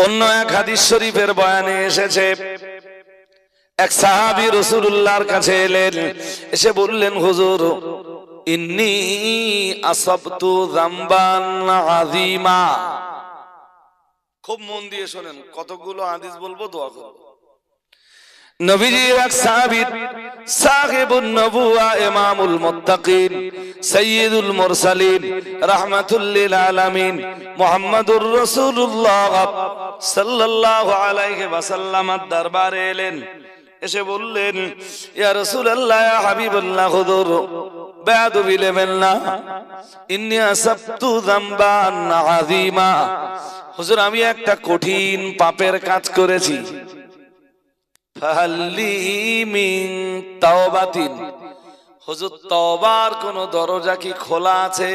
অন্য এক হাদিস শরীফের বয়ানে এসেছে, এক সাহাবী রাসূলুল্লাহর কাছে এলেন, এসে বললেন, হুজুর ইন্নী আসাবতু যামবান আযীমা। খুব মন দিয়ে শোনেন, কতগুলো হাদিস বলবো, দোয়া করব। নবীজির এক সাহাবী, সাহিবুন নবুওয়া, ইমামুল মুত্তাকিন, সাইয়্যিদুল মুরসালিন, রাহমাতুল লিল আলামিন, মুহাম্মাদুর রাসূলুল্লাহ সাল্লাল্লাহু আলাইহি ওয়াসাল্লামের দরবারে এলেন, এসে বললেন, ইয়া রাসূলুল্লাহ, ইয়া হাবিবাল্লাহ, হুজুর বেয়াদবি নেবেন না, ইন্নী আসাবতু যামবান আযীমা। হুজুর আমি একটা কঠিন পাপের কাজ করেছি। ফাহাল্লি মিন তাওবাতিন, হুজুর তওবার কোন দরজা কি খোলা আছে?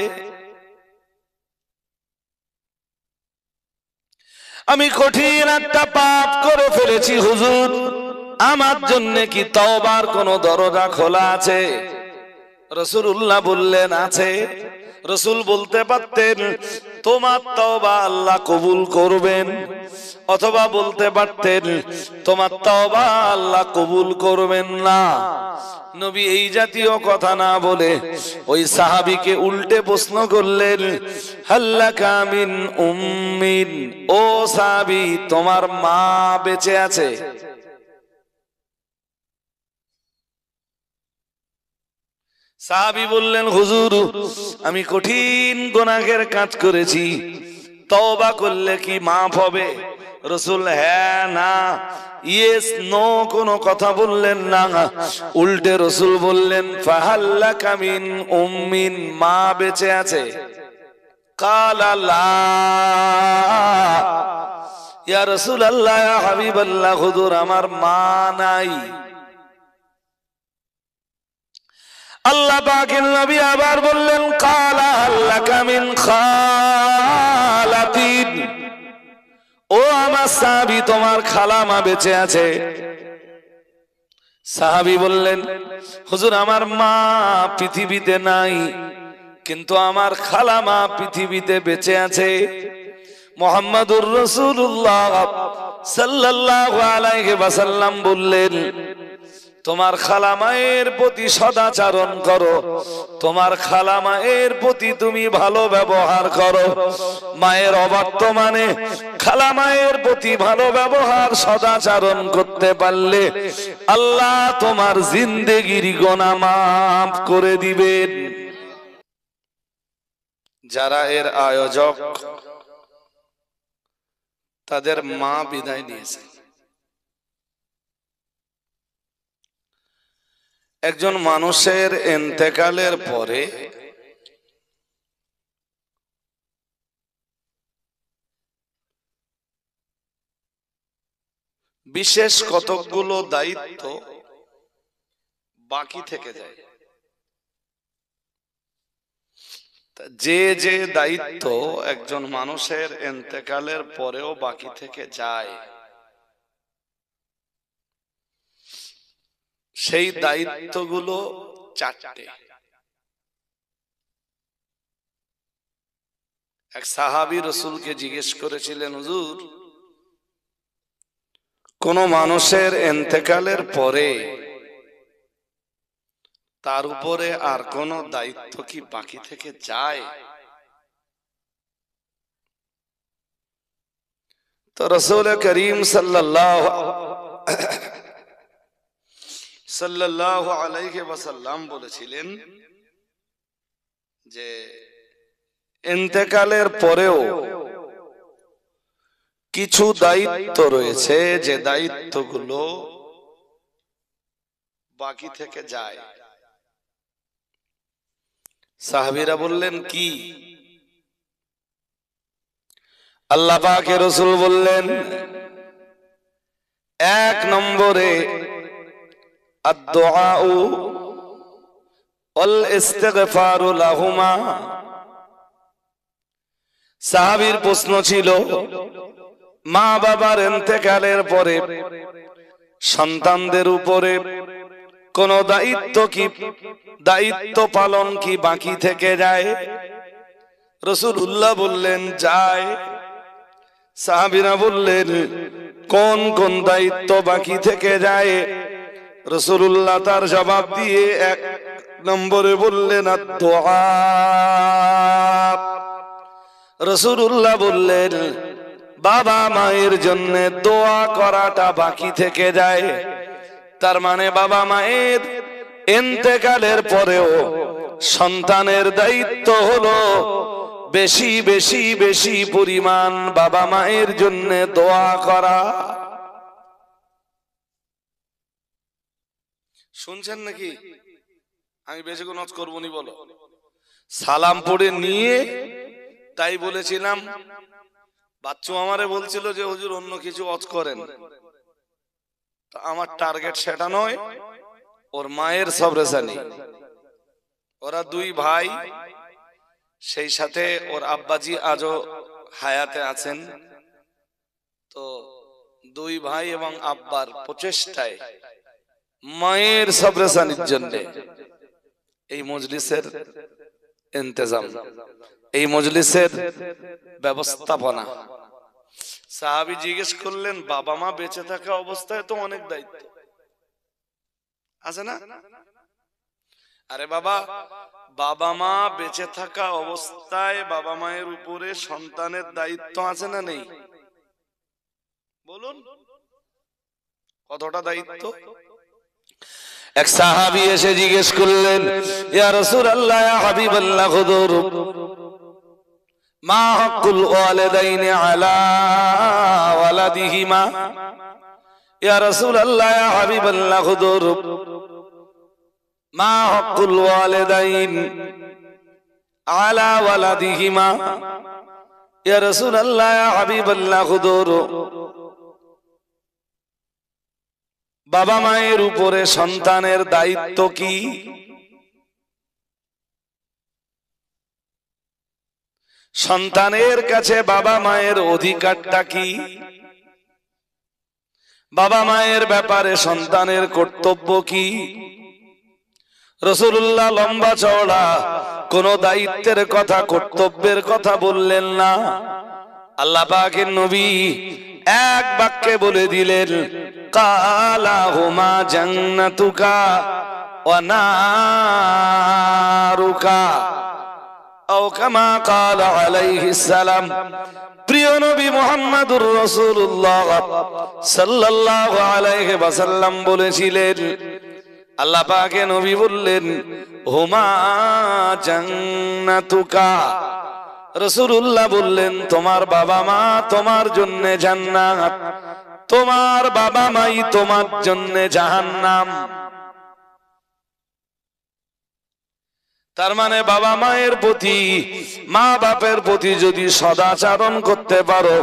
আমি কঠিন একটা পাপ করে ফেলেছি হুজুর, আমার জন্য কি তওবার কোন দরজা খোলা আছে? রাসূলুল্লাহ বললেন, আছে। রাসূল বলতে পারতেন, তোমার তওবা আল্লাহ কবুল করবেন, অথবা বলতে পারতেন, তোমার তওবা আল্লাহ কবুল করবেন না। নবী এই জাতীয় কথা না বলে ওই সাহাবীকে উল্টে প্রশ্ন করলেন, হাল্লাকা মিন উম্মিন, ও সাহাবী তোমার মা বেঁচে আছে? সাহাবী বললেন, হুজুর আমি কঠিন গুনাহের কাজ করেছি, তওবা করলে কি মাফ হবে? রাসূল হ্যাঁ না, ইয়েস নো কোনো কথা বললেন না, উল্টে রাসূল বললেন, ফাহাল্লাকা মিন উম্মিন, মা বেঁচে আছে? কালা লা, ইয়া রাসূলুল্লাহ, ইয়া হাবিবাল্লাহ, হুজুর আমার মা নাই। আল্লাহ পাকের নবী আবার বললেন, কালা হাল্লাকা মিন খালাতিন, ও আমার সাহাবী তোমার খালামা বেঁচে আছে? সাহাবী বললেন, হুজুর আমার মা পৃথিবীতে নাই, কিন্তু আমার খালামা পৃথিবীতে বেঁচে আছে। মুহাম্মাদুর রাসূলুল্লাহ সাল্লাল্লাহু আলাইহি ওয়াসাল্লাম বললেন, তোমার খালামায়ের প্রতি সদাচরণ করো, তোমার খালামায়ের প্রতি তুমি ভালো ব্যবহার করো। মায়ের অবর্তমানে খালামায়ের প্রতি ভালো ব্যবহার সদাচরণ করতে পারলে আল্লাহ তোমার জিন্দেগির গুনাহ মাফ করে দিবেন। যারা এর আয়োজক তাদের মা বিদায় নিয়েছে। একজন মানুষের ইন্তেকালের পরে বিশেষ কতকগুলো দায়িত্ব বাকি থেকে যায়। যে যে দায়িত্ব একজন মানুষের ইন্তেকালের পরেও বাকি থেকে যায়, সেই দায়িত্বগুলো চারটে। এক সাহাবী রাসূলকে জিজ্ঞেস করেছিলেন, হুজুর কোন মানুষের ইন্তেকালের পরে তার উপরে আর কোন দায়িত্ব কি বাকি থেকে যায়? তো রাসূল করিম সাল্লাল্লাহু আলাইহি ওয়াসাল্লাম বলেছিলেন যে ইন্তেকালের পরেও কিছু দায়িত্ব রয়েছে, যে দায়িত্বগুলো বাকি থেকে যায়। সাহাবীরা বললেন, কি? আল্লাহ পাকের রাসূল বললেন, এক নম্বরে আদ-দুআউ ওয়াল ইস্তিগফারু লাহুমা। সাহাবীর প্রশ্ন ছিল, মা বাবার ইন্তেকালের পরে সন্তানদের উপরে কোন দায়িত্ব পালন কি বাকি থেকে যায়? রাসূলুল্লাহ বললেন, যায়। সাহাবীরা বললেন, কোন কোন দায়িত্ব বাকি থেকে যায়? রাসূলুল্লাহ তার জবাব দিয়ে 1 নম্বরে বললেন আদ-দুআ। রাসূলুল্লাহ বললেন, বাবা মায়ের জন্য দোয়া করাটা বাকি থেকে যায়। তার মানে বাবা মায়ের ইন্তেকালের পরেও সন্তানের দায়িত্ব হলো বেশি বেশি বেশি পরিমাণ বাবা মায়ের জন্য দোয়া করা। শুনছেন নাকি? আমি বেশি কোনো করবো নি, বলো। সালাম পড়ে নিয়ে তাই বলেছিলাম, বাচ্চু আমারে বলছিল যে হুজুর অন্য কিছু ওয়াজ করেন, তো আমার টার্গেট সেটা নয়, ওর মায়ের সবরেসানি। ওরা 2 ভাই, সেই সাথে ওর আব্বাজি আজও হায়াতে আছেন। তো 2 ভাই এবং আব্বার প্রচেষ্টায় মায়ের সবরেসানির জন্য এই মজলিসের ইন্তজাম, এই মজলিসের ব্যবস্থাপনা। সাহাবী জিজ্ঞেস করলেন, বাবা মা বেঁচে থাকা অবস্থায় তো অনেক দায়িত্ব আছে না? আরে বাবা, বাবা মা বেঁচে থাকা অবস্থায় বাবা মায়ের উপরে সন্তানের দায়িত্ব আছে না নেই? বলুন কতটা দায়িত্ব? এক সাহাবী এসে জিজ্ঞেস করলেন, ইয়া রাসূলুল্লাহ, ইয়া হাবিবাল্লাহ, হুজুর মা হকুল ওয়ালিদাইনি আলা ওয়ালাদিহিমা? ইয়া রাসূলুল্লাহ, ইয়া হাবিবাল্লাহ, হুজুর মা হকুল ওয়ালিদাইন আলা ওয়ালাদিহিমা? ইয়া রাসূলুল্লাহ, ইয়া হাবিবাল্লাহ, হুজুর বাবা মায়ের উপরে সন্তানের দায়িত্ব কি? সন্তানের কাছে বাবা মায়ের অধিকারটা কি? বাবা মায়ের ব্যাপারে সন্তানের কর্তব্য কি? রাসূলুল্লাহ লম্বা চওড়া কোন দায়িত্বের কথা, কর্তব্যের কথা বললেন না। আল্লাহ পাকের নবী এক বাক্যে বলে দিলেন, কালা হুমা জান্নাতুকা ওয়া নারুকা, আও কামা কালা আলাইহিস সালাম। প্রিয় নবী মুহাম্মদুর রাসূলুল্লাহ সাল্লাল্লাহু আলাইহি ওয়াসাল্লাম বলেছিলেন, আল্লাহ পাকের নবী বললেন, হুমা জান্নাতুকা। রাসূলুল্লাহ বললেন, তোমার বাবা মা তোমার জন্য জান্নাত, তোমার বাবা মাই তোমার জন্য জাহান্নাম। তার মানে বাবা মায়ের প্রতি, মা বাপের প্রতি যদি সদাচরণ করতে পারো,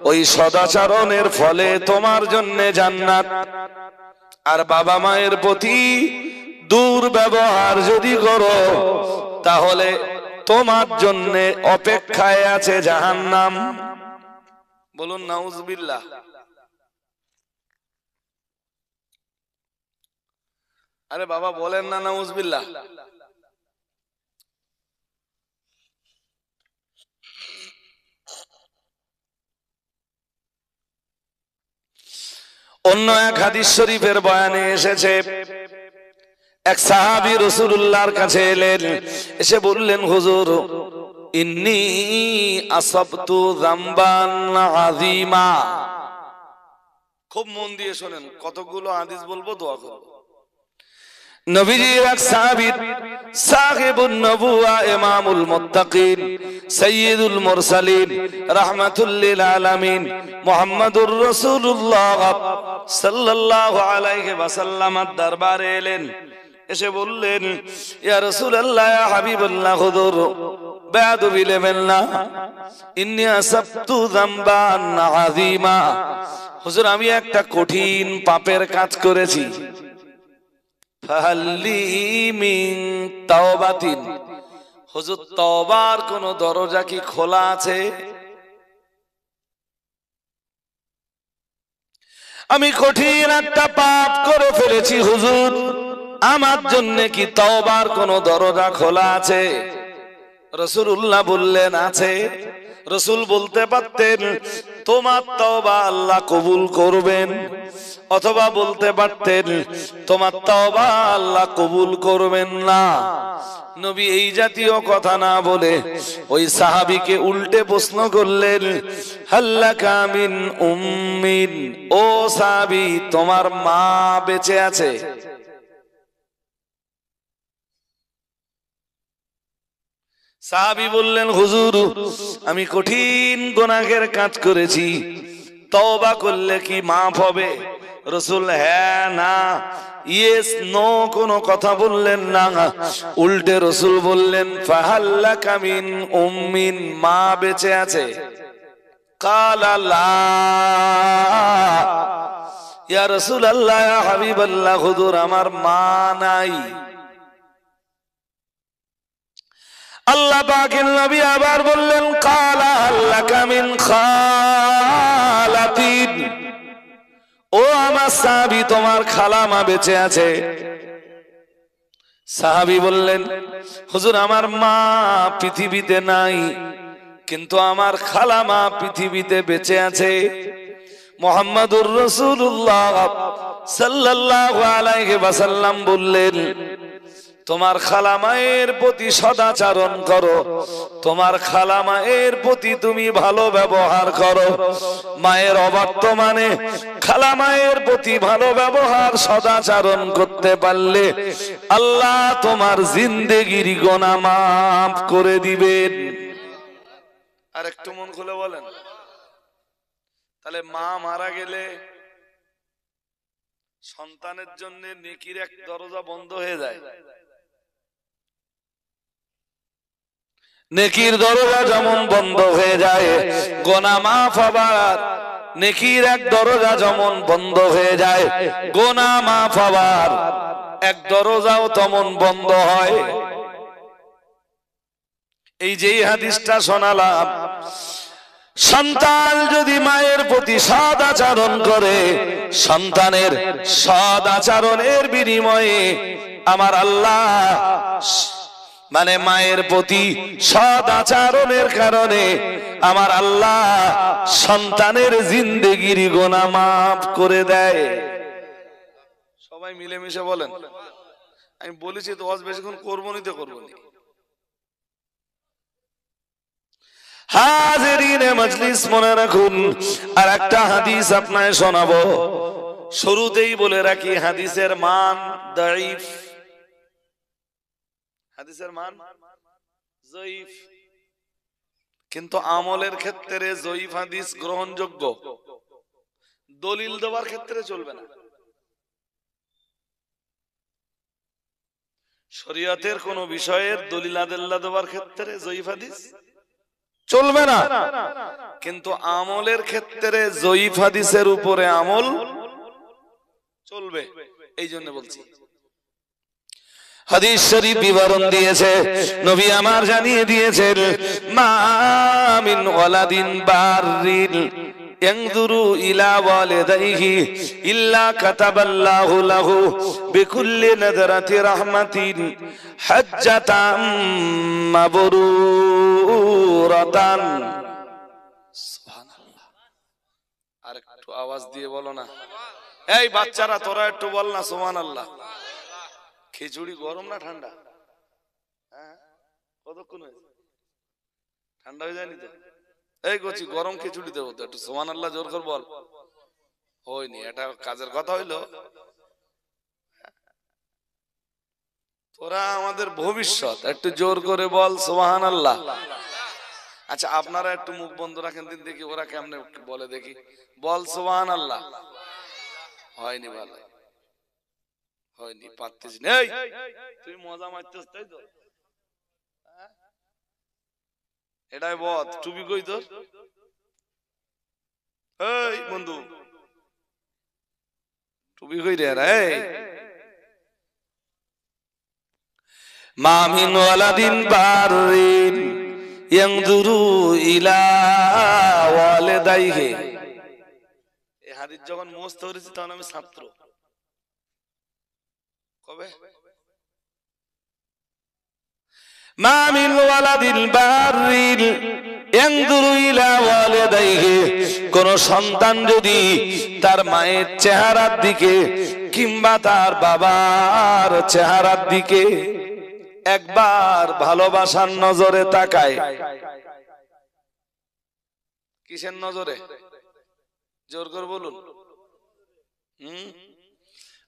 ওই সদাচরণের ফলে তোমার জন্য জান্নাত। আর বাবা মায়ের প্রতি দুর্ব্যবহার যদি করো, তাহলে তোমার জন্য অপেক্ষায় আছে জাহান্নাম। বলুন নাউজুবিল্লাহ। আরে বাবা বলেন না নাউজুবিল্লাহ। অন্য এক হাদিস শরীফের বয়ানে এসেছে, এক সাহাবী রাসূলুল্লাহর কাছে এলেন, এসে বললেন, হুজুর ইন্নী আসাবতু যামবান আযীমা। খুব মন দিয়ে শোনেন, কতগুলো হাদিস বলবো, দোয়া করব। নবীজির এক সাহাবী, সাহিবুন নবুওয়া, ইমামুল মুত্তাকিন, সাইয়্যিদুল মুরসালিন, রাহমাতুল লিল আলামিন, মুহাম্মাদুর রাসূলুল্লাহ সাল্লাল্লাহু আলাইহি ওয়াসাল্লামের দরবারে এলেন। এসে বললেন, ইয়া রাসূলুল্লাহ, ইয়া হাবিবাল্লাহ, হুজুর বেয়াদবি নেবেন না, ইন্নী আসাবতু যামবান আযীমা। হুজুর আমি একটা কঠিন পাপের কাজ করেছি। ফাহাল্লি মিন তাওবাতিন, হুজুর তওবার কোন দরজা কি খোলা আছে? আমি কঠিন একটা পাপ করে ফেলেছি হুজুর, আমার জন্য কি তওবার কোন দরজা খোলা আছে? রাসূলুল্লাহ বললেন, আছে। রাসূল বলতে পারতেন, তোমার তওবা আল্লাহ কবুল করবেন, অথবা বলতে পারতেন তোমার তওবা আল্লাহ কবুল করবেন না। নবী এই জাতীয় কথা না বলে ওই সাহাবীকে উল্টে প্রশ্ন করলেন, হাল্লাকা মিন উম্মিন, ও সাহাবী তোমার মা বেঁচে আছে? সাহাবী বললেন, হুজুর আমি কঠিন গুনাহের কাজ করেছি, তওবা করলে কি মাফ হবে? রাসূল হ্যাঁ না ইয়েস নো কোনো কথা বললেন না, উল্টে রাসূল বললেন ফাহাল্লাকা মিন উম্মিন, মা বেঁচে আছে? কালা লা, ইয়া রাসূলুল্লাহ ইয়া হাবিবাল্লাহ, হুজুর আমার মা নাই। আল্লাহ পাকের নবী আবার বললেন কালা হাল্লাকা মিন খালাতিন, ও আমার সাহাবী তোমার খালামা বেঁচে আছে? সাহাবী বললেন হুজুর আমার মা পৃথিবীতে নাই, কিন্তু আমার খালামা পৃথিবীতে বেঁচে আছে। মুহাম্মাদুর রাসূলুল্লাহ সাল্লাল্লাহু আলাইহি ওয়াসাল্লাম বললেন তোমার খালামায়ের প্রতি সদাচরণ করো, তোমার খালামায়ের প্রতি তুমি ভালো ব্যবহার করো। মায়ের অবর্তমানে খালামায়ের প্রতি ভালো ব্যবহার সদাচরণ করতে পারলে আল্লাহ তোমার জিন্দেগির গুনাহ মাফ করে দিবেন। আর একটু মন খুলে বলেন, তাহলে মা মারা গেলে সন্তানের জন্য নেকির এক দরজা বন্ধ হয়ে যায়। নেকির দরজা যেমন বন্ধ হয়ে যায়, গুনাহ মাফ হবার নেকির এক দরজা যেমন বন্ধ হয়ে যায়, গুনাহ মাফ হবার এক দরজাও তেমন বন্ধ হয়। এই যে হাদিসটা শোনালাম, সন্তান যদি মায়ের প্রতি সৎ আচরণ করে, সন্তানের সৎ আচরণের বিনিময়ে আমার আল্লাহ মানে মায়ের প্রতি সৎ আচরণের কারণে আমার আল্লাহ সন্তানের জিন্দেগির গুনাহ মাফ করে দেয়। সবাই মিলেমিশে বলেন। আমি বলেছি তো ওয়াজ বেশিক্ষণ করবো নি তো করবো নি। হাজিরিনে মজলিস মনে রাখুন, আর একটা হাদিস আপনায় শোনাবো। শুরুতেই বলে রাখি হাদিসের মান দাঈফ, হাদিসের মান যঈফ, কিন্তু আমলের ক্ষেত্রে যঈফ হাদিস গ্রহণযোগ্য, দলিল দেওয়ার ক্ষেত্রে চলবে না। শরীয়তের কোন বিষয়ের দলিল আদেল্লা দেওয়ার ক্ষেত্রে যঈফ হাদিস চলবে না, কিন্তু আমলের ক্ষেত্রে যঈফ হাদিসের উপরে আমল চলবে। এই জন্য বলছি, হাদিস শরীফ বিবরণ দিয়েছে, নবী আমার জানিয়ে দিয়েছেন মা মিন ওয়ালাদিন বাররিন ইয়ানজুরু ইলা ওয়ালিদাইহি ইল্লা কাতাবাল্লাহু লাহু বিকুল্লি নাযরাতি রাহমাতিন হাজ্জাতাম মাবরুরাতান। সুবহানাল্লাহ। আর একটু আওয়াজ দিয়ে বলো না, এই বাচ্চারা তোরা একটু বল না সুবহানাল্লাহ। খিচুড়ি গরম না ঠান্ডা? হ্যাঁ, কতক্ষণ হয়েছে? ঠান্ডা হয়ে যায়নি তো? এই কচি গরম খিচুড়ি দেবো তো, একটু সুবহানাল্লাহ জোর করে বল। হয়নি, এটা কাজের কথা হইলো। তোরা আমাদের ভবিষ্যৎ, একটু জোর করে বল সুবহানাল্লাহ। আচ্ছা আপনারা একটু মুখ বন্ধ রাখেন দিন, দেখি ওরা কেমনে বলে, দেখি বল সুবহানাল্লাহ। হয়নি, ভালো হয়নি, পারতিস না। তুই মজা মারতেছ তাই তো? এটাই বল, টুপি কই তোর? এই বন্ধু টুপি কই রে? এই মা মিন ওয়ালাদিন বাররিন ইয়ানজুরু ইলা ওয়ালিদাইহি। এই হাদিস যখন মুখস্থ করেছি তখন আমি ছাত্র। কবে? মা মিন ওয়ালাদিন বারিন ইয়ানজুরু ইলা ওয়ালিদাইহি, কোন সন্তান যদি তার মায়ের চেহারার দিকে কিংবা তার বাবার চেহারার দিকে একবার ভালোবাসার নজরে তাকায়, কিসের নজরে? জোর করে বলুন।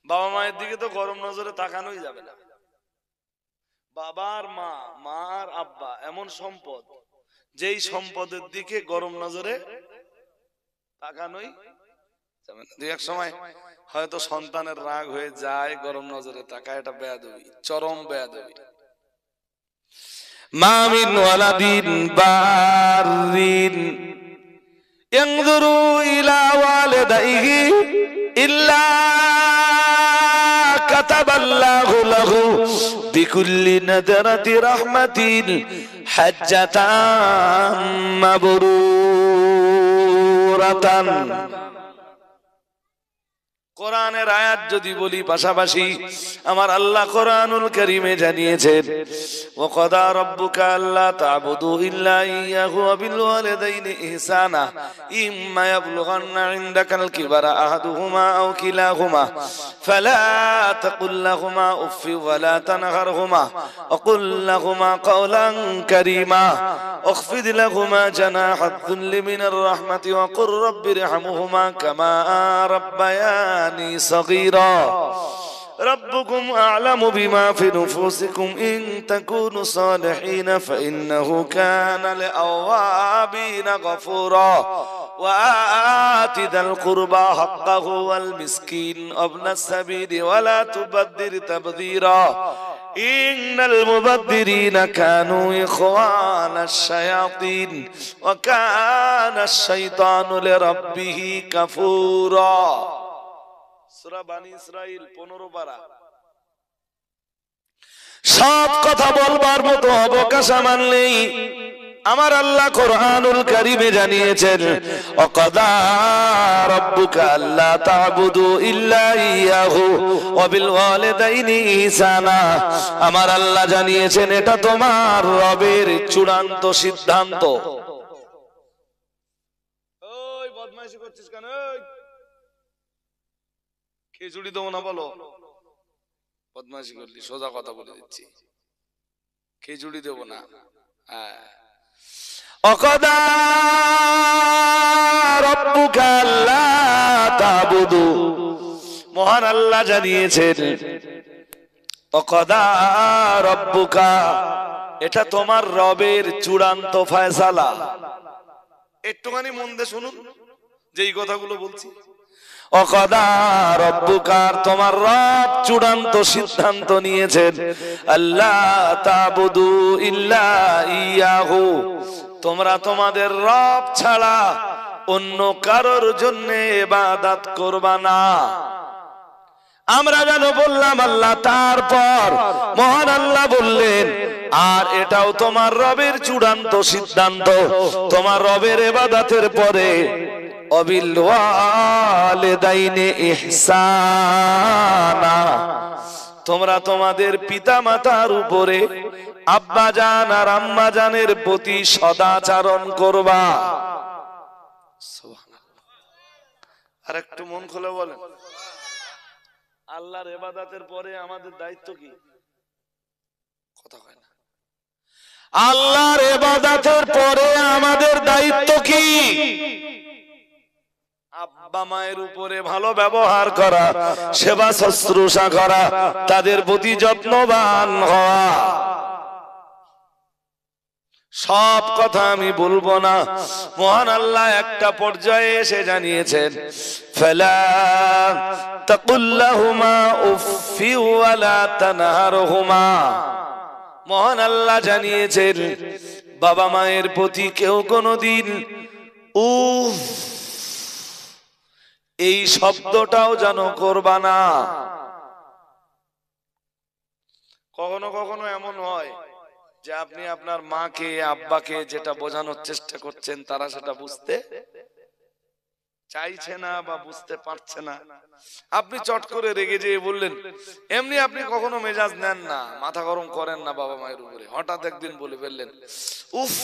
বাবা মায়ের দিকে তো গরম নজরে তাকানোই যাবে না। বাবার মা, মার আব্বা এমন সম্পদ, যেই সম্পদের দিকে গরম নজরে তাকানোই যাবে না। দুই এক সময় হয়তো সন্তানের রাগ হয়ে যায়, গরম নজরে তাকায়, এটা বেয়াদবি, চরম বেয়াদবি। মা মিন ওয়ালাদিন বারিন ইয়ানজুরু ইলা ওয়ালিদাইহি ইল্লা কাতাবাল্লাহু লাহু বিকুল্লি নাদরাতি রাহমাতিন হাজ্জাতাম মাবরুরাতান। কোরআনের আয়াত যদি বলি পাশাপাশি আমার আল্লাহ কোরআনুল কারীমে জানিয়েছেন, ওয়া কাদা রাব্বুকা আল্লা তা'বুদু ইল্লা ইয়্যাহু ওয়া বিল ওয়ালিদাইনি ইহসানা ইম্মা ইয়াবলুগান্না ইনদাকাল কিবারা আহাদুহুমা আও কিলাহুমা ফালা তাকুল লাহুমা উফফি ওয়া লা তানহারহুমা ওয়া কুল লাহুমা কাওলান কারীমা واخفض لهما جناح الذل من الرحمة وقل رب ارحمهما كما ربياني صغيرا ربكم أعلم بما في نفوسكم إن تكونوا صالحين فإنه كان للأوابين غفورا وآت ذا القربى حقه والمسكين وابن السبيل ولا تبذر تبذيرا إن المبذرين كانوا إخوان الشياطين وكان الشيطان لربه كفورا। সূরা বানী ইসরাঈল 15 পারা। সব কথা বলবার মতো অবকাশ আমার নেই। আমার আল্লাহ কোরআনুল কারীমে জানিয়েছেন, ওয়াকাদা রাব্বুকা আল্লা তা'বুদু ইল্লা ইয়্যাহু ওয়া বিল ওয়ালিদাইনি ইহসানা। আমার আল্লাহ জানিয়েছেন এটা তোমার রবের চূড়ান্ত সিদ্ধান্ত। ওই বদমাইশি করছিস কেন? ওই খিচুড়ি দেবো না বলো? বদমাইশি করলি, সোজা কথা বলে দিচ্ছি, খিচুড়ি দেবো না। হ্যাঁ, ওয়াকাদা রাব্বুকা আল্লা তা'বুদু, মহান আল্লাহ জানিয়েছেন ওয়াকাদা রাব্বুকা, এটা তোমার রবের চূড়ান্ত ফয়সালা। একটুখানি মন দিয়ে শুনুন যেই কথাগুলো বলছি। ওয়াকাদা রাব্বুকা, তোমার রব চূড়ান্ত সিদ্ধান্ত নিয়েছেন, আল্লাহ তা'বুদু ইল্লা ইয়্যাহু, তোমরা তোমাদের রব ছাড়া অন্য কারোর জন্য ইবাদত করবা না। আমরা যেন বললাম আল্লাহ, তারপর মহান আল্লাহ বললেন আর এটাও তোমার রবের চূড়ান্ত সিদ্ধান্ত, তোমার রবের ইবাদতের পরে ওয়াবিল ওয়ালিদাইনি ইহসানা, তোমরা তোমাদের পিতা মাতার উপরে আব্বা জান আর আম্মা জানের প্রতি সদাচরণ করবা। আর একটু মন খুলে বলেন, আল্লাহর ইবাদতের পরে আমাদের দায়িত্ব কি? কথা কয় না। আল্লাহর ইবাদতের পরে আমাদের দায়িত্ব কি? আব্বা মায়ের উপরে ভালো ব্যবহার করা, সেবা শুশ্রূষা করা, তাদের প্রতি যত্নবান হওয়া। সব কথা আমি বলবো না, মহান আল্লাহ একটা পর্যায়ে এসে জানিয়েছেন, ফালা তাকুল লাহুমা উফফি ওয়া লা তানহারহুমা। মহান আল্লাহ জানিয়েছেন বাবা মায়ের প্রতি কেউ কোনোদিন উফ এই শব্দটাও যেন করবা না। কখনো কখনো এমন হয় যে আপনি আপনার মাকে আব্বাকে যেটা বোঝানোর চেষ্টা করছেন তারা সেটা বুঝতে চাইছে না বা বুঝতে পারছে না, আপনি চট করে রেগে যেয়ে বললেন। এমনি আপনি কখনো মেজাজ নেন না, মাথা গরম করেন না বাবা মায়ের উপরে। হঠাৎ একদিন বলে ফেললেন, উফ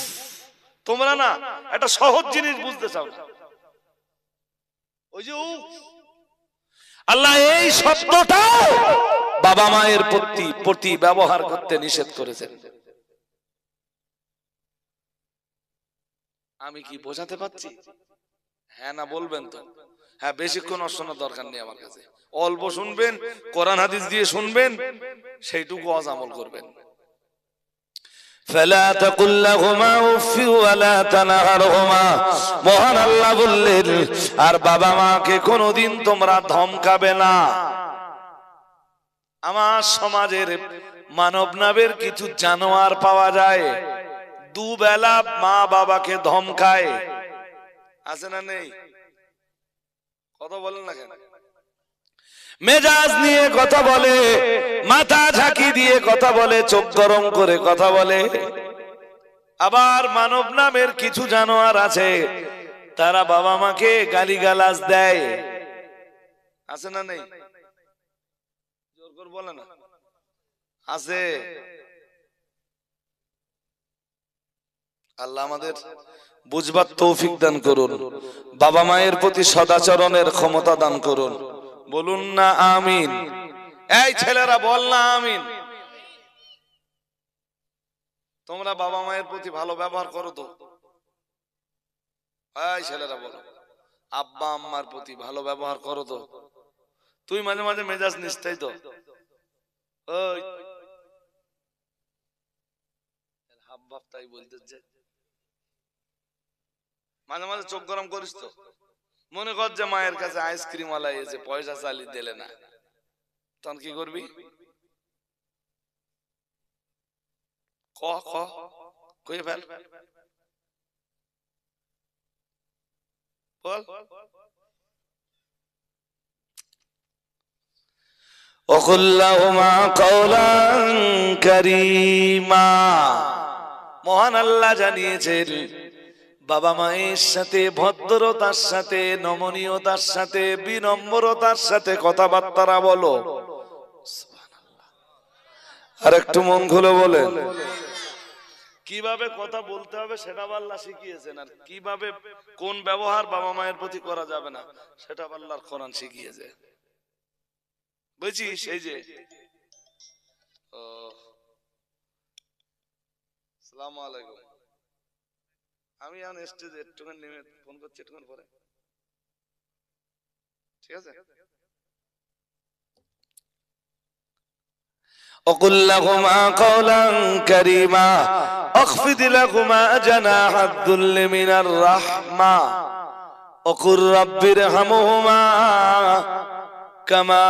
তোমরা না একটা সহজ জিনিস বুঝতে চাও না। ওই যে উফ, আল্লাহ এই শব্দটাও বাবা মায়ের প্রতি ব্যবহার করতে নিষেধ করেছেন। আমি কি বোঝাতে পারছি? হ্যাঁ না বলবেন তো? হ্যাঁ, বেশিক্ষণ শোনার দরকার নেই আমার কাছে, অল্প শুনবেন, কোরআন হাদিস দিয়ে শুনবেন, সেইটুকু আজ আমল করবেন। ফালা তাকুল লাহুমা উফ ওয়ালা তানহারহুমা, মহান আল্লাহ বললেন আর বাবা মাকে কোনোদিন তোমরা ধমকাবে না। আমার সমাজের মানব নামের কিছু জানোয়ার পাওয়া যায়, দুবেলা মা বাবাকে ধমকায়, আছে না নেই? কথা বলেন না কেন? মেজাজ নিয়ে কথা বলে, মাথা ঝাঁকি দিয়ে কথা বলে, চোখ গরম করে কথা বলে। আবার মানব নামের কিছু জানোয়ার আছে, তারা বাবা মাকে গালিগালাজ দেয়, আছে না নেই? জোর করে বলে না, আছে। আল্লাহ আমাদের বুঝবার তৌফিক দান করুন, বাবা মায়ের প্রতি সদাচরণের ক্ষমতা দান করুন। বলুন না আমিন। এই ছেলেরা বল না আমিন। তোমরা বাবা মায়ের প্রতি ভালো ব্যবহার করো তো? এই ছেলেরা বলো, আব্বা আম্মার প্রতি ভালো ব্যবহার করো তো? তুই মাঝে মাঝে মেজাজ নিস, তাই তো? ওই হাব ভাব তাই বলতে চাই, মাঝে মাঝে চোখ গরম করিস তো? মনে কর যে মায়ের কাছে আইসক্রিম ওয়ালা এসে পয়সা চালিয়ে দিলে না, তখন কি করবি? কয়ে ফেল, বল। وقل لهما قولا كريما, মহান আল্লাহ জানিয়েছেন বাবা মায়ের সাথে ভদ্রতার সাথে, নমনীয়তার সাথে, বিনম্রতার সাথে কথাবার্তা বলো। আর একটু মন খুলে বলেন, কিভাবে কথা বলতে হবে সেটা আল্লাহ শিখিয়েছেন, আর কিভাবে কোন ব্যবহার বাবা মায়ের প্রতি করা যাবে না সেটা আল্লাহর কোরআন শিখিয়েছে। বুঝছিস? এই যে আসসালামু আলাইকুম, আমি এখন স্টেজে একটুখানি নেমে ফোন করছি, একটুখানি পরে, ঠিক আছে? وقل لهما قولا كريما اخفض لهما جناح الذل من الرحمة وقل رب ارحمهما كما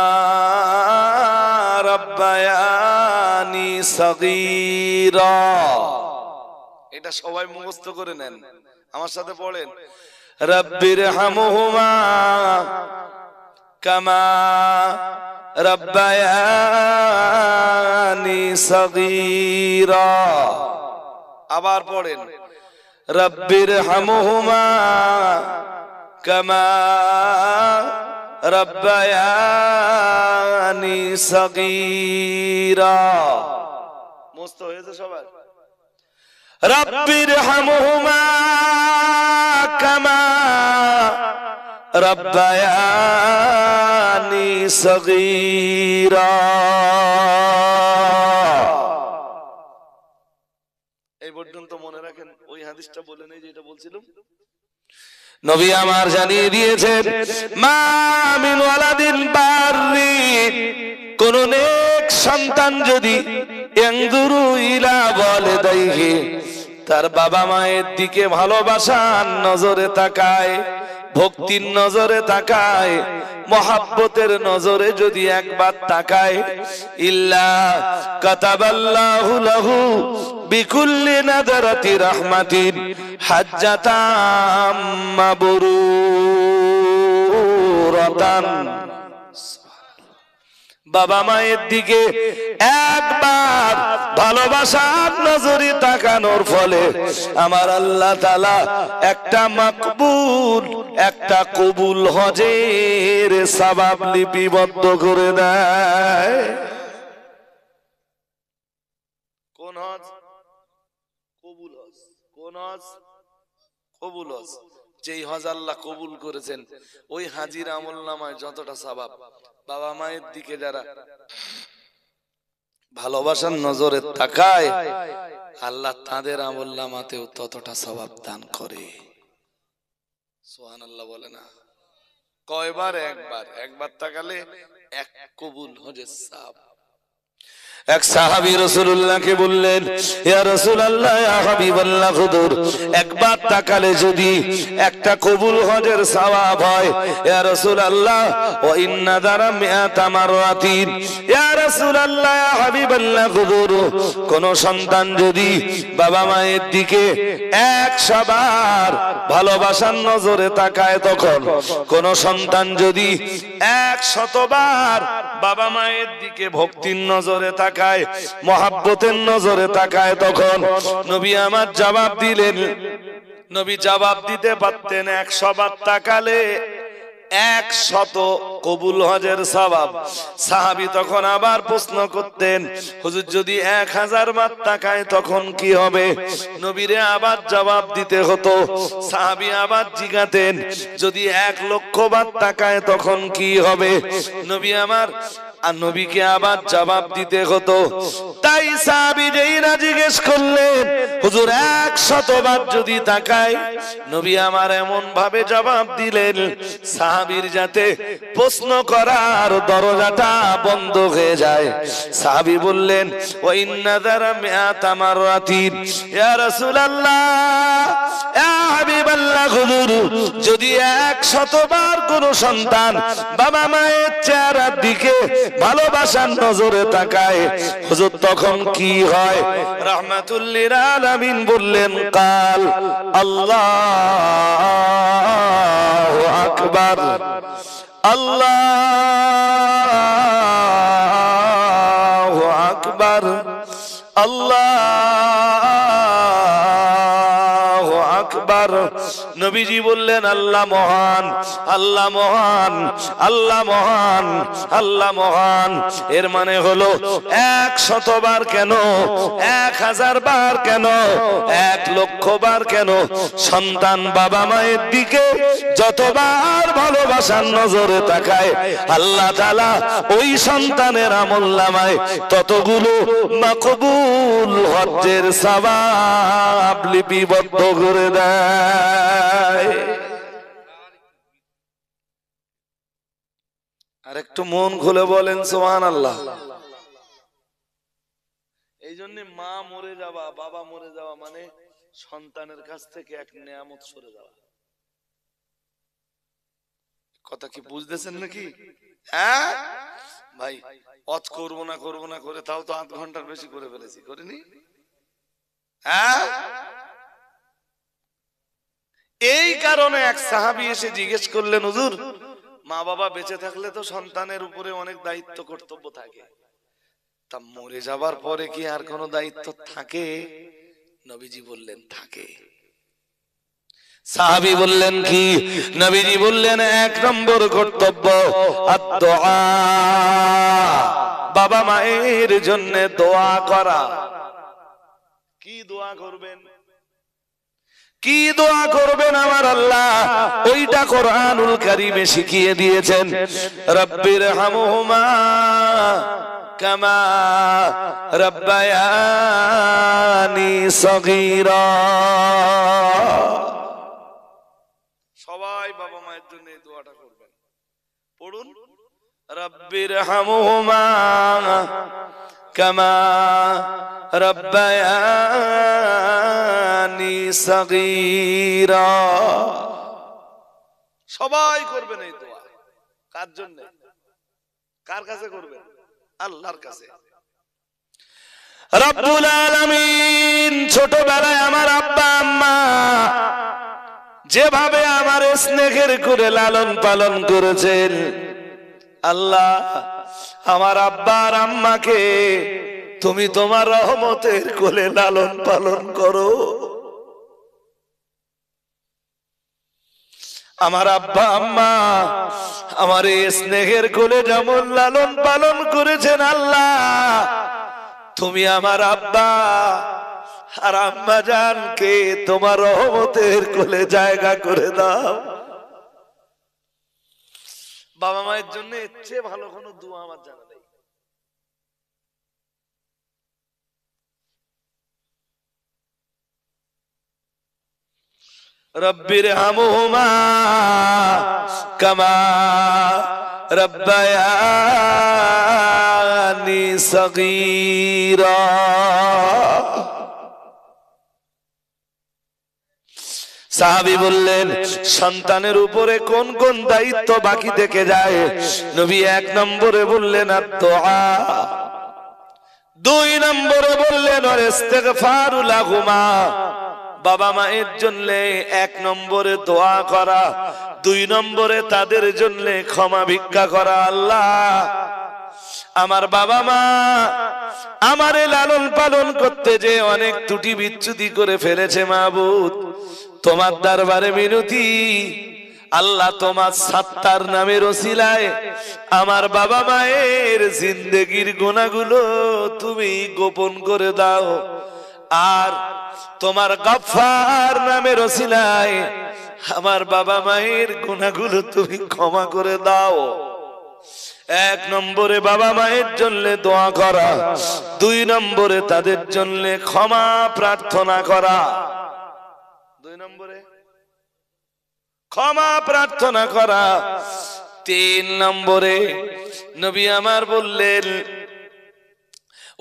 ربياني صغيرا। এটা সবাই মুখস্থ করে নেন, আমার সাথে পড়েন, রব্বির হামহুমা কামা রব্বায়ানি সগীরা। আবার পড়েন, রব্বির হামহুমা কামা রব্বায়ানি সগীরা। মস্ত হয়েছে সবার? রব্বির হামহুমা কামা রব্বায়ানি সগীরা। এই পর্যন্ত মনে রাখেন, ওই হাদিসটা বলে নেই যেটা বলছিলাম। নবী আমার জানিয়ে দিয়েছেন, মা মিন ওয়ালাদিন বাররি, কোন নেক সন্তান যদি ইয়ানজুরু ইলা ওয়ালিদাইহি, তার বাবা মায়ের দিকে ভালোবাসার নজরে তাকায়, ভক্তির নজরে তাকায়, মহাব্বতের নজরে যদি একবার তাকায়, ইল্লা কাতাবাল্লাহু লাহু বিকুল্লি নাদারাতি রাহমাতিন হাজ্জাতাম মাবরুরাতান। বাবা মায়ের দিকে একবার ভালোবাসার নজরে তাকানোর ফলে আমার আল্লাহ তাআলা একটা মাকবুল, একটা কবুল হজের সওয়াব লিপিবদ্ধ করে দেয়। কোন হজ? কবুল হজ। কোন হজ? কবুল হজ। যেই হজ আল্লাহ কবুল করেছেন ওই হাজির আমলনামায় যতটা সওয়াব, বাবা মায়ের দিকে যারা ভালোবাসার নজরে তাকায় আল্লাহ তাদের আমলনামাতেও ততটা সওয়াব দান করে। সুবহানাল্লাহ বলে না? কয়বার? একবার। একবার তাকালে এক কবুল হজের সওয়াব। এক সাহাবী রাসূলুল্লাহকে বললেন, ইয়া রাসূলুল্লাহ, ইয়া হাবিবাল্লাহ, হুজুর একবার তাকালে যদি একটা কবুল হজের সওয়াব হয়, ইয়া রাসূলুল্লাহ ওয়া ইন্না দারা মিআতা মাররাতিন, ইয়া রাসূলুল্লাহ, ইয়া হাবিবাল্লাহ, হুজুর কোন সন্তান যদি বাবা মায়ের দিকে 100 বার ভালোবাসার নজরে তাকায়, তখন কোন সন্তান যদি 100 বার বাবা মায়ের দিকে ভক্তির নজরে তাকায়, মহাব্বতের নজরে তাকায়, তখন নবী আমার জবাব দিলেন, নবী জবাব দিতে পারতেন 100 বার তাকালে 100 কবুল হজের সওয়াব। সাহাবী তখন আবার প্রশ্ন করতেন, হুজুর যদি 1000 বার তাকায় তখন কি হবে? নবীরে আবার জবাব দিতে হতো। সাহাবী আবার জিজ্ঞাতেন, যদি 1,00,000 বার তাকায় তখন কি হবে? নবী আমার আর নবীকে আবার জবাব দিতে হতো। তাই সাহাবী যেই না জিজ্ঞেস করলেন, হুজুর 100 বার যদি তাকায়, নবী আমার এমন ভাবে জবাব দিলেন সাহাবীর যাতে প্রশ্ন করার দরজাটা বন্ধ হয়ে যায়। সাহাবী বললেন, ওয়া ইন্না দারা মিআতা মাররাতিন, ইয়া রাসূলুল্লাহ, ইয়া হাবিবাল্লাহ, হুজুর যদি 100 বার কোন সন্তান বাবা মায়ের চেহারার দিকে ভালোবাসার নজরে তাকায়, হুজুর তখন কি হয়? রাহমাতুল লিল আলামিন বললেন, কাল আল্লাহু আকবার, আল্লাহু আকবার, আল্লাহু আকবার। নবীজি বললেন, আল্লাহ মহান, আল্লাহ মহান, আল্লাহ মহান, আল্লাহ মহান। এর মানে হলো 100 বার কেন, 1000 বার কেন, 1,00,000 বার কেন? সন্তান বাবা মায়ের দিকে যতবার ভালোবাসার নজরে তাকায়, আল্লাহ তাআলা ওই সন্তানের আমলনামায় ততগুলো মাকবুল হজ্জের সওয়াব লিপিবদ্ধ করে দেয়। আর একটু মন খুলে বলেন সুবহানাল্লাহ। এই জন্য মা মরে যাওয়া, বাবা মরে যাওয়া মানে সন্তানের কাছ থেকে এক নেয়ামত সরে যাওয়া। কথা কি বুঝতেছেন নাকি? হ্যাঁ ভাই, ওয়াজ করবো না করে তাও তো 8 ঘন্টার বেশি করে ফেলেছি, করিনি? হ্যাঁ, এই কারণে এক সাহাবী এসে জিজ্ঞেস করলেন, হুজুর মা বাবা বেঁচে থাকলে তো সন্তানের উপরে অনেক দায়িত্ব কর্তব্য থাকে, তা মরে যাবার পরে কি আর কোনো দায়িত্ব থাকে? নবীজি বললেন, থাকে। সাহাবী বললেন, কি? নবীজি বললেন, 1 নম্বর কর্তব্য আদ-দুআ, বাবা মায়ের জন্য দোয়া করা। কি দোয়া করবেন? কি দোয়া করবেন আমার আল্লাহ ওইটা কোরআনুল কারীমে শিখিয়ে দিয়েছেন। রব্বির হামহুমা কামা রব্বায়ানি সগীরা। সবাই বাবা মায়ের জন্য এই দোয়াটা করবেন। পড়ুন, রব্বির হামহুমা কামা রব্বায়ানি সগীরা। সবাই করবেন এই দোয়া। কার জন্য? কার কাছে করবেন? আল্লাহর কাছে। রব্বুল আলামিন ছোটবেলায় আমার আব্বা আম্মা যেভাবে আমার স্নেহের করে লালন পালন করেছেন, আল্লাহ আমার আব্বা আর আম্মাকে তুমি তোমার রহমতের কোলে লালন পালন করো। আমার আব্বা আম্মা আমার এই স্নেহের কোলে যেমন লালন পালন করেছেন, আল্লাহ তুমি আমার আব্বা আর আম্মা জানকে তোমার রহমতের কোলে জায়গা করে দাও। বাবা মায়ের জন্য এর চেয়ে ভালো কোনো দোয়া আমার জানা নেই। রব্বির হামহুমা কামা রব্বায়ানি সগীরা। সাহাবী বললেন, সন্তানের উপরে কোন কোন দায়িত্ব বাকি থেকে যায়? নবী 1 নম্বরে বললেন আদ-দুআ, 2 নম্বরে বললেন ইস্তিগফারু লাহুমা, বাবা মায়ের জন্য 1 নম্বরে দোয়া করা, 2 নম্বরে তাদের জন্য ক্ষমা ভিক্ষা করা। আল্লাহ আমার বাবা মা আমারে লালন পালন করতে যে অনেক ত্রুটি বিচ্যুতি করে ফেলেছে, মাবুদ তোমার দরবারে মিনতি, আল্লাহ তোমার সাত্তার নামের ওসিলায় আমার বাবা মায়ের জিন্দেগির গুনাহগুলো তুমি গোপন করে দাও, আর তোমার গফফার নামের ওসিলায় আমার বাবা মায়ের গুনাহগুলো তুমি ক্ষমা করে দাও। 1 নম্বরে বাবা মায়ের জন্য দোয়া করা, 2 নম্বরে তাদের জন্য ক্ষমা প্রার্থনা করা, 2 নম্বরে ক্ষমা প্রার্থনা করা, 3 নম্বরে নবী আমার বললেন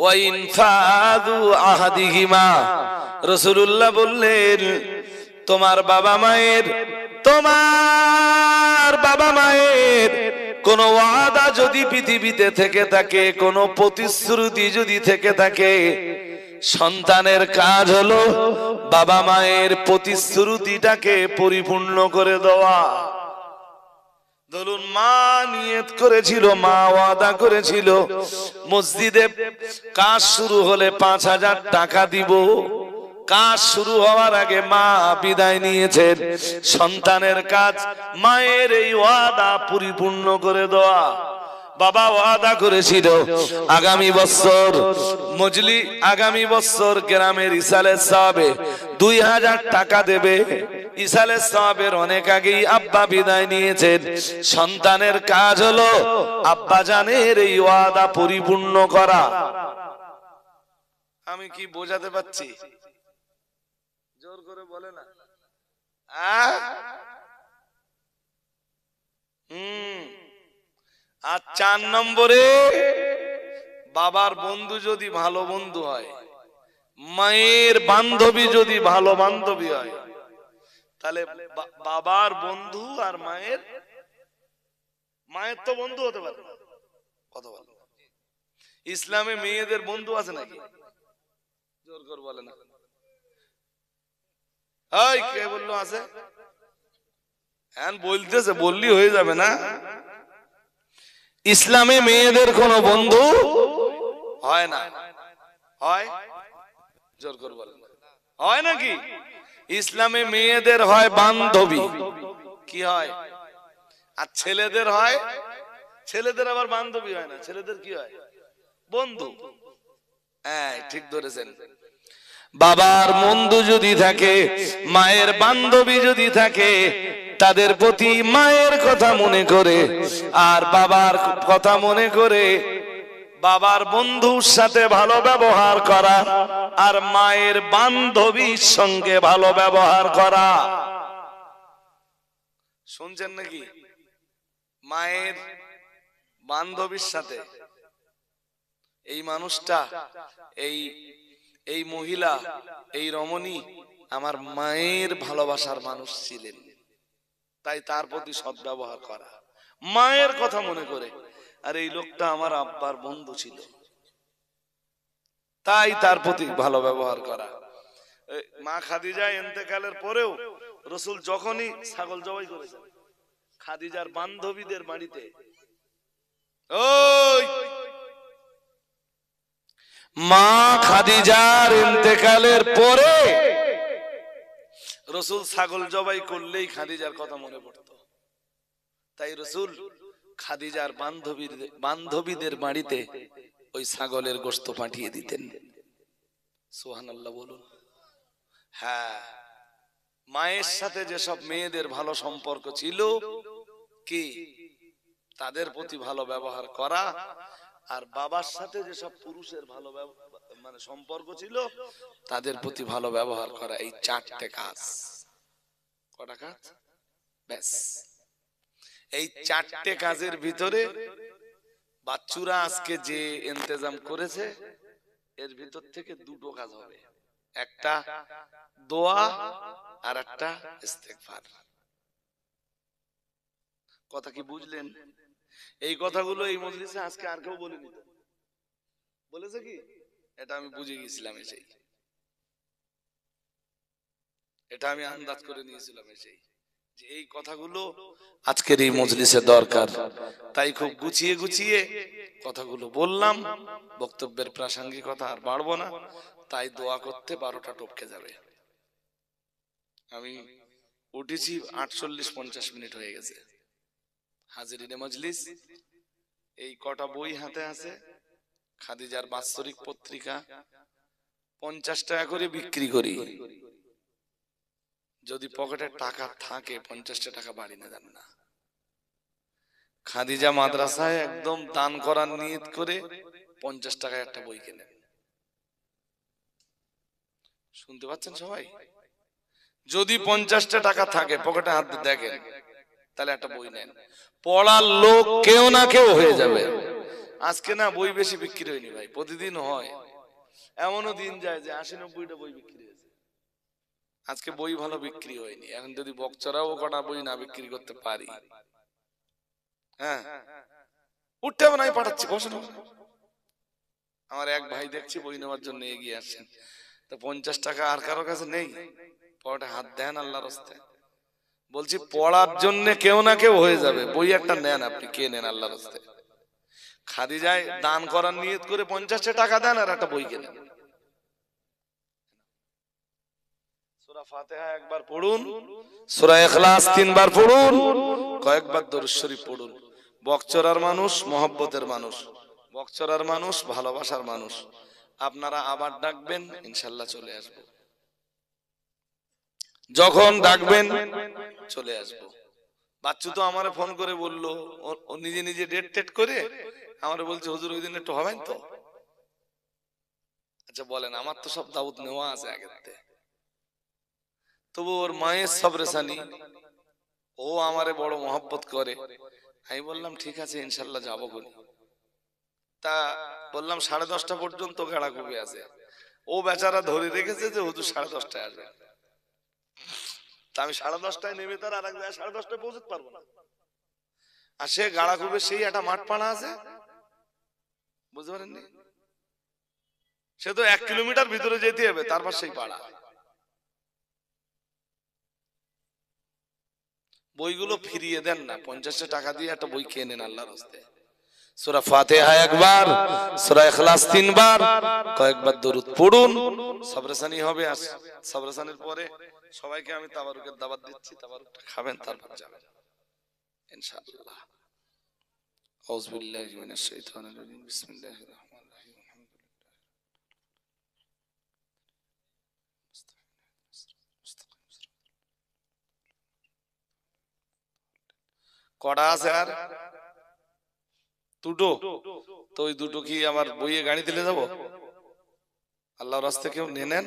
ওয়াইন ফাদু আহাদিহিমা, রাসূলুল্লাহ বললেন তোমার বাবা মায়ের কোন ওয়াদা যদি পৃথিবীতে থেকে থাকে, কোন প্রতিশ্রুতি যদি থেকে থাকে, সন্তানের কাজ হলো বাবা মায়ের প্রতিশ্রুতিটাকে পরিপূর্ণ করে দেওয়া। ধরুন মা নিয়ত করেছিল, মা ওয়াদা করেছিল মসজিদে কাজ শুরু হলে 5000 টাকা দিব, কাজ শুরু হওয়ার আগে মা বিদায় নিয়েছেন। সন্তানের কাজ মায়ের এই ওয়াদা পরিপূর্ণ করে দেওয়া। বাবা ওয়াদা করেছিল আগামী বছর গ্রামের ইসালের সাহাবে 2000 টাকা দেবে। ইসালের সাহাবের অনেক আগেই আব্বা বিদায় নিয়েছেন। সন্তানের কাজ হলো আব্বা জানের এই ওয়াদা পরিপূর্ণ করা। আমি কি বোঝাতে পারছি? জোর করে বলে না। আর 4 নম্বরে বাবার বন্ধু যদি ভালো বন্ধু হয়, মায়ের বান্ধবী যদি ভালো বান্ধবী হয়, তাহলে বাবার বন্ধু আর মায়ের তো বন্ধু হতে পারে। কত ভালো ইসলামে মেয়েদের বন্ধু আছে নাকি? জোর করে বলে না। কে বললো আছে? বলতেছে, বললি হয়ে যাবে না। ইসলামে মেয়েদের কোনো বন্ধু হয় না। হয়? জোর করে বলেন। হয় নাকি? ইসলামে মেয়েদের হয় বান্ধবী। কি হয়? আর ছেলেদের হয়, ছেলেদের আবার বান্ধবী হয় না, ছেলেদের কি হয়? বন্ধু। হ্যাঁ ঠিক ধরেছেন। বাবার বন্ধু যদি থাকে, মায়ের বান্ধবী যদি থাকে, তাদের প্রতি মায়ের কথা মনে করে আর বাবার কথা মনে করে বাবার বন্ধুর সাথে ভালো ব্যবহার করা আর মায়ের বান্ধবীর সঙ্গে ভালো ব্যবহার করা। শুনছেন নাকি? মায়ের বান্ধবীর সাথে এই মানুষটা, এই মহিলা, এই রমণী আমার মায়ের ভালোবাসার মানুষ ছিলেন, তাই তার প্রতি সদ্ব্যবহার করা, মায়ের কথা মনে করে। আর এই লোকটা আমার আব্বার বন্ধু ছিল, তাই তার প্রতি ভালো ব্যবহার করা। মা খাদিজা ইন্তেকালের পরেও রাসূল যখনই ছাগল জবাই করেছেন, খাদিজার বান্ধবীদের বাড়িতে ওই মা খাদিজার ইন্তেকালের পরে রাসূল ছাগল জবাই করলেই খাদিজার কথা মনে পড়তো। তাই রাসূল খাদিজার বান্ধবীদের বাড়িতে ওই ছাগলের গোশত পাঠিয়ে দিতেন। সুবহানাল্লাহ বলুন। হ্যাঁ, মায়ের সাথে যেসব মেয়েদের ভালো সম্পর্ক ছিল কি তাদের প্রতি ভালো ব্যবহার করা, আর বাবার সাথে যেসব পুরুষের ভালো মানে সম্পর্ক ছিল তাদের প্রতি ভালো ব্যবহার করা, এই চারটে কাজ। কটা কাজ? ব্যাস, এই চারটে কাজের ভিতরে বাচ্চুরা আজকে যে ইন্তজাম করেছে এর ভিতর থেকে দুটো কাজ হবে, একটা দোয়া আর একটা ইস্তেগফার। কথা কি বুঝলেন? এই কথাগুলো এই মজলিসে আজকে আর কেউ বলেনি। বলেছে কি? এটা আমি বুঝে গিয়েছিলাম এসেই, এটা আমি আন্দাজ করে নিয়েছিলাম এসেই যে এই কথাগুলো আজকের এই মজলিসে দরকার। তাই খুব গুছিয়ে গুছিয়ে কথাগুলো বললাম। বক্তব্যের প্রাসঙ্গিকতা আর বাড়বো না, তাই দোয়া করতে 12টা টপকে যাবে। আমি উঠেছি 48-50 মিনিট হয়ে গেছে। হাজিরিনে মজলিস, এই কটা বই হাতে আছে, খাদিজার বাৎসরিক পত্রিকা 50 টাকা করে বিক্রি করি। যদি পকেটে টাকা থাকে 50 টাকা বাড়ি না দেন না। খাদিজা মাদ্রাসায় একদম দান করার নিয়ত করে 50 টাকায় একটা বই কেনেন। শুনতে পাচ্ছেন সবাই? যদি 50 টাকা থাকে পকেটে হাত দেখেন, তাহলে একটা বই নেন। পড়ার লোক কেউ না কেউ হয়ে যাবে। আজকে না বই বেশি বিক্রি হয়নি ভাই, প্রতিদিন হয়। এমনও দিন যায় যে 80-90টা বই বিক্রি হয়েছে। আজকে বই ভালো বিক্রি হয়নি। এখন যদি বকচরাও কটা বই না বিক্রি করতে পারি, হ্যাঁ উঠতে হবে না, আমি পাঠাচ্ছি, বসুন। আমার এক ভাই দেখছি বই নেওয়ার জন্য এগিয়ে আসছেন, তো 50 টাকা আর কারো কাছে নেই, পকেটে হাত দেন আল্লাহর রাস্তায়। বলছি পড়ার জন্য কেউ না কেউ হয়ে যাবে। বই একটা নেন, আপনি কে নেন আল্লাহর রাস্তায়। খাদিজায় দান করার নিয়ত করে 50 টাকা দেন আর একটা বই কেনেন। সূরা ফাতিহা একবার পড়ুন, সূরা ইখলাস 3 বার পড়ুন, কয়েকবার দরুদ শরীফ পড়ুন। বকচরার মানুষ মহব্বতের মানুষ, বকচরার মানুষ ভালোবাসার মানুষ। আপনারা আবার ডাকবেন, ইনশাআল্লাহ চলে আসব। যখন ডাকবেন চলে আসব। বাচ্চু তো আমারে ফোন করে বলল, ও নিজে নিজে ডেট টেট করে আমারে বলছে, হুজুর ওই দিন একটু হবেন তো? আচ্ছা বলেন, আমার তো সব দাওয়াত নেওয়া আছে আগের থেকে। তবু ওর মায়ের সবরেসানি, ও আমারে বড় মহব্বত করে। আমি বললাম ঠিক আছে ইনশাআল্লাহ যাবো বলি। তা বললাম 10:30 পর্যন্ত গাড়া কবে আছে। ও বেচারা ধরে রেখেছে যে হুজুর 10:30টায় আসবে। তা আমি 10:30টায় নেমে তার আর এক জায়গায় 10:30টায় পৌঁছতে পারবো না। আর সে গাড়া কবে সেই একটা মাঠ পাড়া আছে, বুঝতে পারেননি? সে তো 1 কিলোমিটার ভিতরে যেতে হবে, তারপর সেই পাড়া। বইগুলো ফিরিয়ে দেন না, 50 টাকা দিয়ে একটা বই খেয়ে নেন আল্লাহর রাস্তায়। সূরা ফাতিহা একবার, সূরা ইখলাস 3 বার, কয়েকবার দরুদ পড়ুন, সবরেসানি হবে। আর সবরেসানির পরে সবাইকে আমি তাবারুকের দাওয়াত দিচ্ছি, তাবারুকটা খাবেন, তারপর যাবেন ইনশাআল্লাহ। আউযু বিল্লাহি মিনাশ শাইতানির রাজিম, বিসমিল্লাহির রহমানির রহিম, কড়া আছে আর দুটো, তো ওই দুটো কি আমার বইয়ে গাড়ি দিলে যাবো? আল্লাহর রাস্তায় কেউ নেন।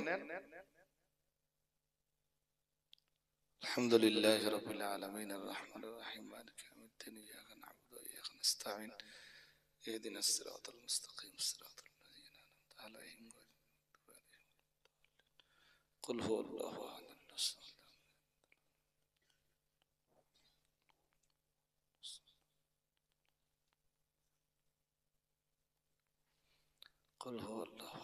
আলহামদুলিল্লাহি রাব্বিল আলামিন, আর রহমানির রহিম, মালিকি ইয়াউমিদ্দিন, ইয়্যাকা না'বুদু ওয়া ইয়্যাকা নাস্তাঈন, ইহদিনাস সিরাতাল মুস্তাকিম, সিরাতাল লাযীনা আন'আমতা আলাইহিম গায়রিল মাগদুবি আলাইহিম ওয়ালাদ-দাল্লিন। কুল হুয়াল্লাহু আহাদ, আল্লাহus সামাদ, কুল হুয়াল্লাহু